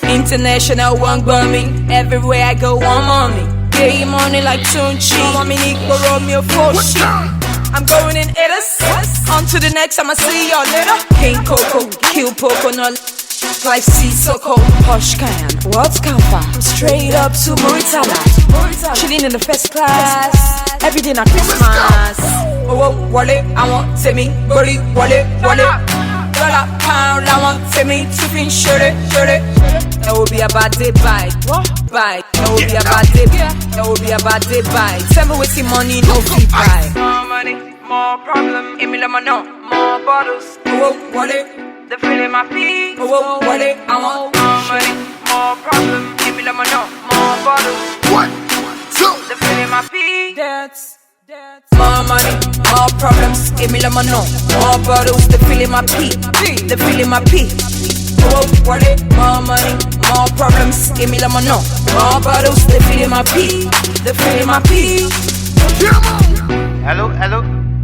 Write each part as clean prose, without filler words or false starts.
International one me. Everywhere I go, one mommy. Getting money like Tunchi. Mommy Nico Romeo Foshi. I'm going in Elis. On to the next, I'ma see y'all later. King Coco, kill Poco, no like Sissoko. Posh can, what's Kafa? Straight up to Muritala. Chilling in the first class. Every day na Christmas. Oh, wallet, I want to me. Body, wallet. Dollar, pound, I want to me. Tiffin, shirt it. That will be a bad day bike. Bike. That will be a bad day. That will be a bad day bike. Tell me what's the money, no fee buy. More money, more problem. Give me the money, more bottles. Oh, wallet. The feeling my pee. Oh, wallet, I want more money, more problem. Give me the money, more bottles. What? Two. The feeling my pee. That's more money, more problems. Give me the money, more bottles. The feeling my pee. The feeling my pee. Oh, wallet, more money, more problems. Give me the money, more bottles. The feeling my pee. The feeling my pee. Hello.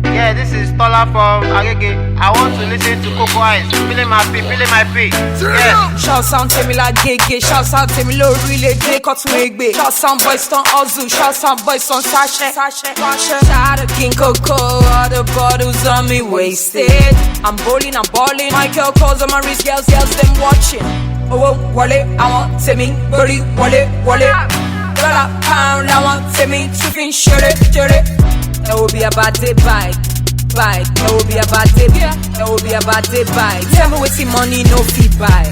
Yeah, this is Tola from Agege. I want to listen to Coco Eyes. Feeling my pee. Yeah. Shout sound to me like gay. Shout sound to me low relay day cut me big. Shout sound boys on Ozu. Shout sound boys on sachet. Shout out King Coco. All the bottles on me wasted. I'm balling. Michael calls on my wrist. Girls them watching. Oh, wallet, I want to me. Body, wallet. Dollar, pound, I want to me. Chicken, shirt it. That will be a bad day bike. That will be a bad day. That will be a bad day bike. Tell me what's the money, no fee buy.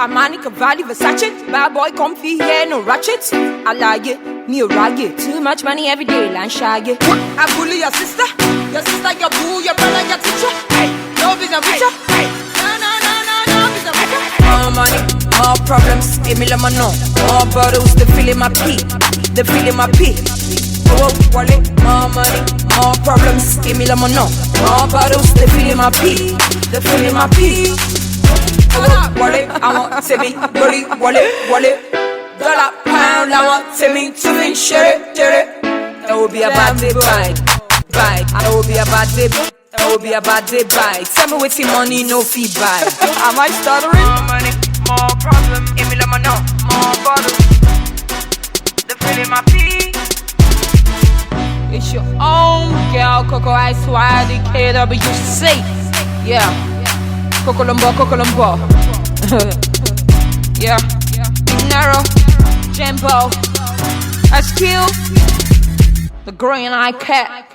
Armani, Cavalli, Versace. Bad boy, comfy hair, no ratchet. I like it, me a raggy. Too much money every day, land shaggy. I bully your sister, your boo, your brother, your teacher. Hey, no vision, picture. Hey, no, vision, picture. More money, more problems. Give me the money, more bottles. The feeling my pee. Oh, wallet, more money, more problems. Give me the money, more bottles. The feeling my pee. Oh, wallet, I want to me. Body, wallet. Dollar, pound, I want to me. Tiffin, shirt it. That will be a bad day bike. That will be a bad day. That will be a bad day bike. Tell me what's the money, no fee buy. Am I stuttering? More money, more problem. Give me the money, more bottles. The feeling my pee. It's your own girl, Coco Ice the KWC. Yeah, Coco Lombo. Yeah, Nero, Jumbo, SQ, the green eye cat.